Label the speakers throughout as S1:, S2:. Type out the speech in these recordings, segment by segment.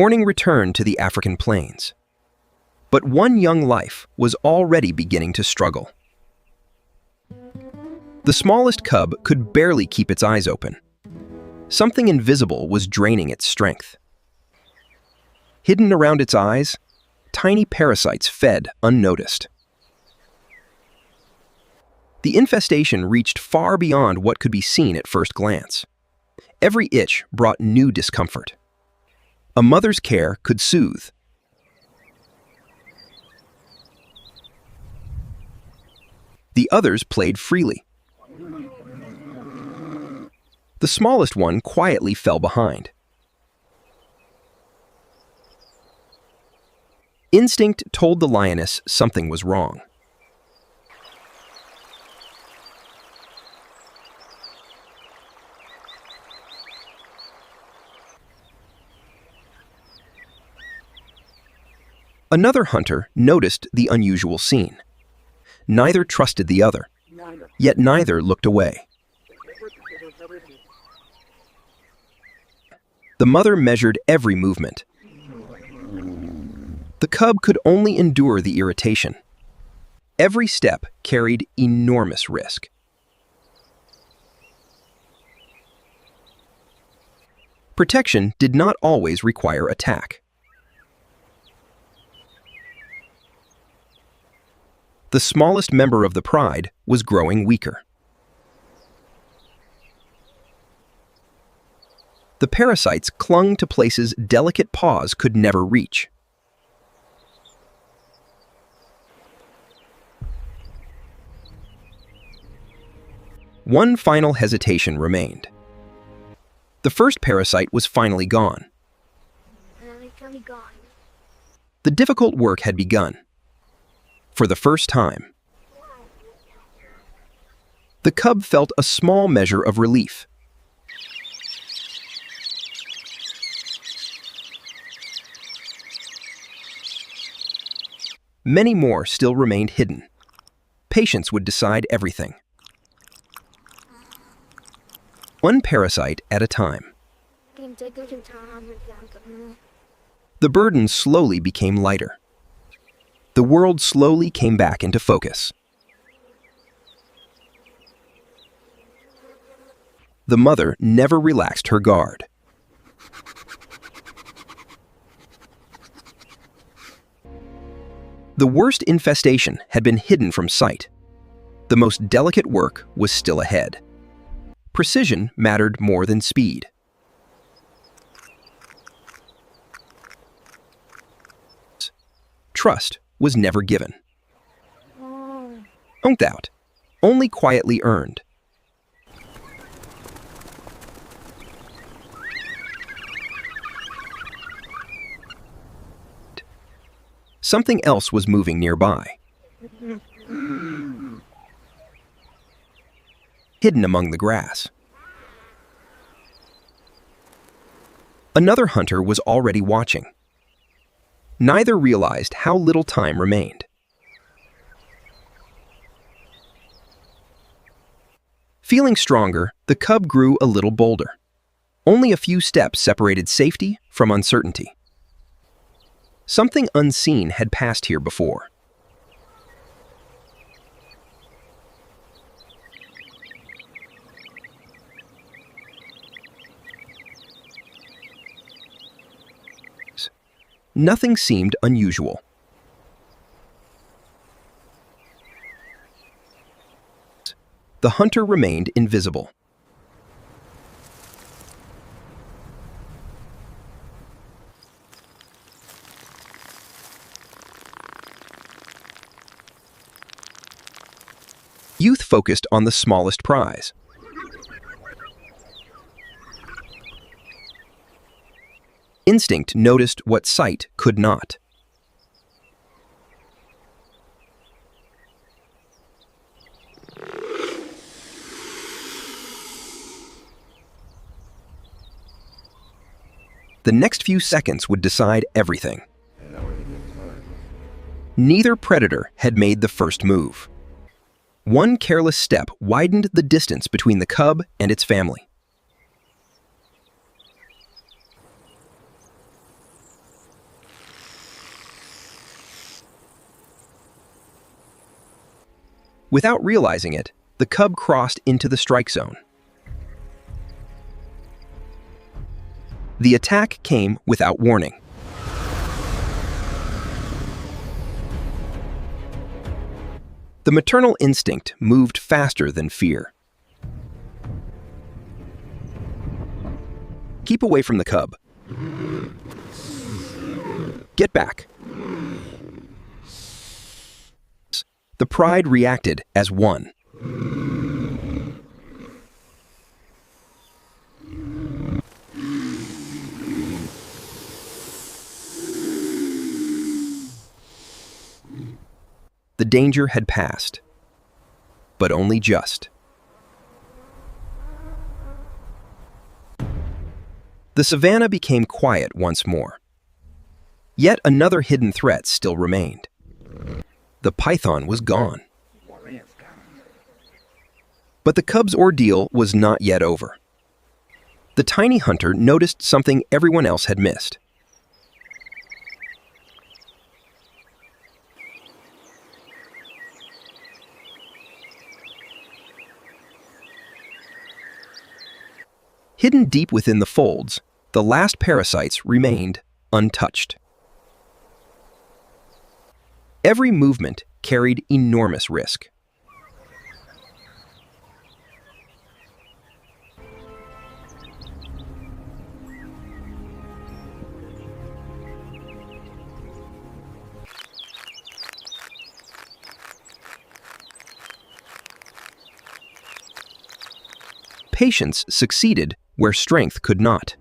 S1: Morning returned to the African plains. But one young life was already beginning to struggle. The smallest cub could barely keep its eyes open. Something invisible was draining its strength. Hidden around its eyes, tiny parasites fed unnoticed. The infestation reached far beyond what could be seen at first glance. Every itch brought new discomfort. A mother's care could soothe. The others played freely. The smallest one quietly fell behind. Instinct told the lioness something was wrong. Another hunter noticed the unusual scene. Neither trusted the other, yet neither looked away. The mother measured every movement. The cub could only endure the irritation. Every step carried enormous risk. Protection did not always require attack. The smallest member of the pride was growing weaker. The parasites clung to places delicate paws could never reach. One final hesitation remained. The first parasite was finally gone. The difficult work had begun. For the first time, the cub felt a small measure of relief. Many more still remained hidden. Patience would decide everything. One parasite at a time. The burden slowly became lighter. The world slowly came back into focus. The mother never relaxed her guard. The worst infestation had been hidden from sight. The most delicate work was still ahead. Precision mattered more than speed. Trust was never given. Owned out, only quietly earned. Something else was moving nearby. Hidden among the grass. Another hunter was already watching. Neither realized how little time remained. Feeling stronger, the cub grew a little bolder. Only a few steps separated safety from uncertainty. Something unseen had passed here before. Nothing seemed unusual. The hunter remained invisible. Youth focused on the smallest prize. Instinct noticed what sight could not. The next few seconds would decide everything. Neither predator had made the first move. One careless step widened the distance between the cub and its family. Without realizing it, the cub crossed into the strike zone. The attack came without warning. The maternal instinct moved faster than fear. Keep away from the cub. Get back. The pride reacted as one. The danger had passed, but only just. The savanna became quiet once more. Yet another hidden threat still remained. The python was gone. But the cub's ordeal was not yet over. The tiny hunter noticed something everyone else had missed. Hidden deep within the folds, the last parasites remained untouched. Every movement carried enormous risk. Patience succeeded where strength could not.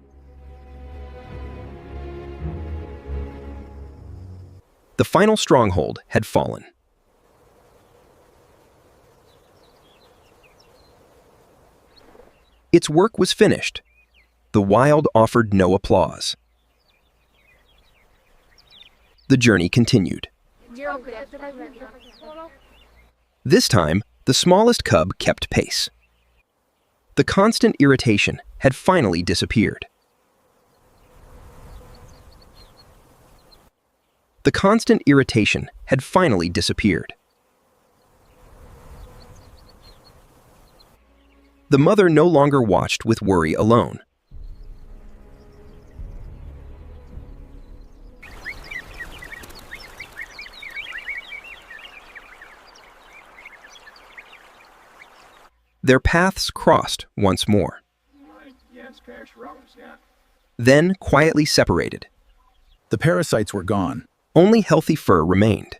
S1: The final stronghold had fallen. Its work was finished. The wild offered no applause. The journey continued. This time, the smallest cub kept pace. The constant irritation had finally disappeared. The constant irritation had finally disappeared. The mother no longer watched with worry alone. Their paths crossed once more. Then quietly separated.
S2: The parasites were gone.
S1: Only healthy fur remained.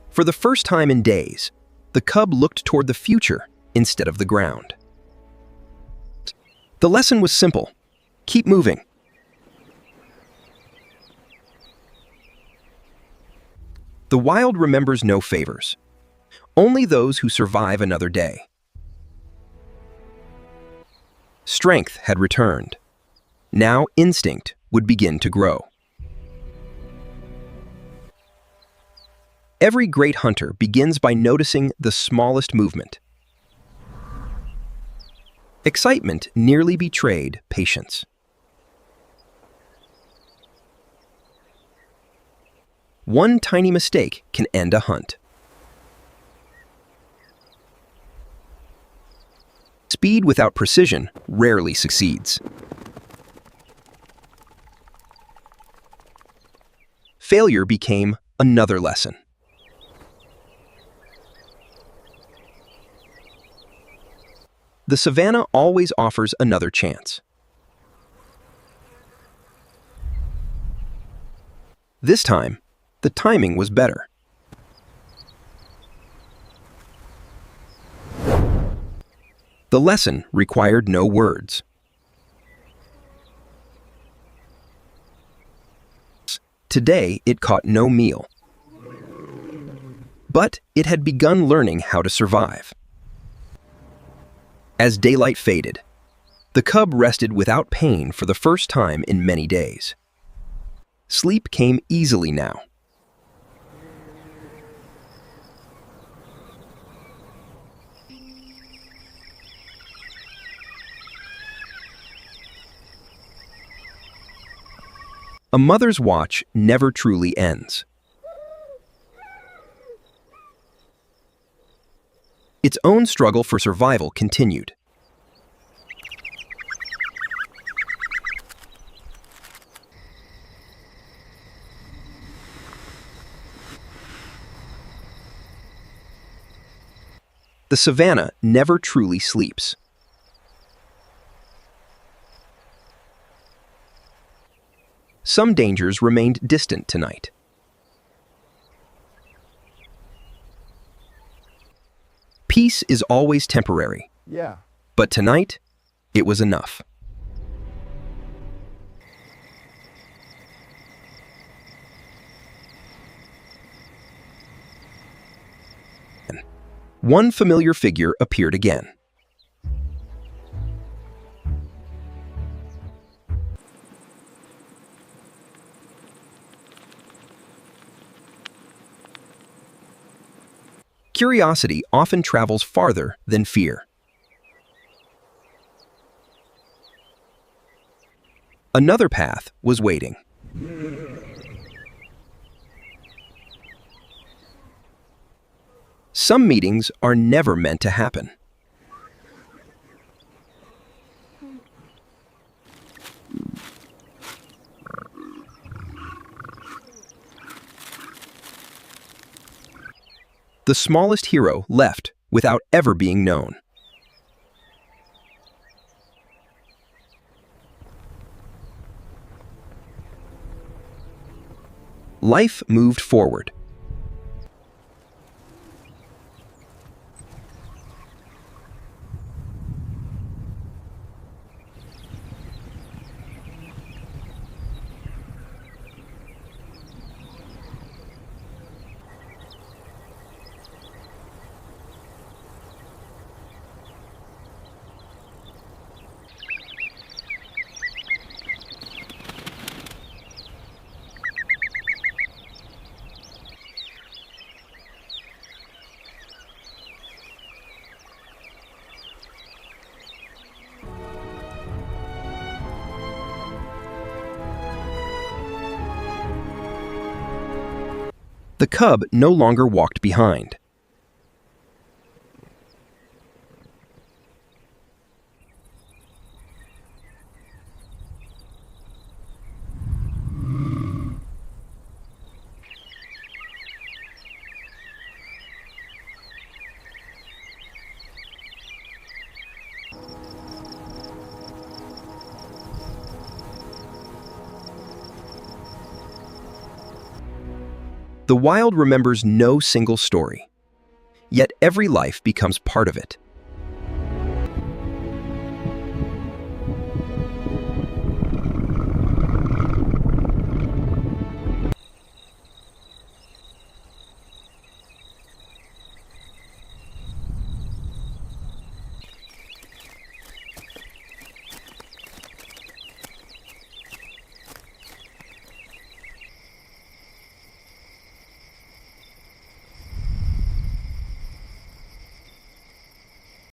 S1: For the first time in days, the cub looked toward the future instead of the ground. The lesson was simple. Keep moving. The wild remembers no favors, only those who survive another day. Strength had returned. Now instinct would begin to grow. Every great hunter begins by noticing the smallest movement. Excitement nearly betrayed patience. One tiny mistake can end a hunt. Speed without precision rarely succeeds. Failure became another lesson. The savanna always offers another chance. This time, the timing was better. The lesson required no words. Today, it caught no meal. But it had begun learning how to survive. As daylight faded, the cub rested without pain for the first time in many days. Sleep came easily now. A mother's watch never truly ends. Its own struggle for survival continued. The savanna never truly sleeps. Some dangers remained distant tonight. Peace is always temporary,
S2: Yeah.
S1: but tonight, it was enough. One familiar figure appeared again. Curiosity often travels farther than fear. Another path was waiting. Some meetings are never meant to happen. The smallest hero left without ever being known. Life moved forward. The cub no longer walked behind. The wild remembers no single story, yet every life becomes part of it.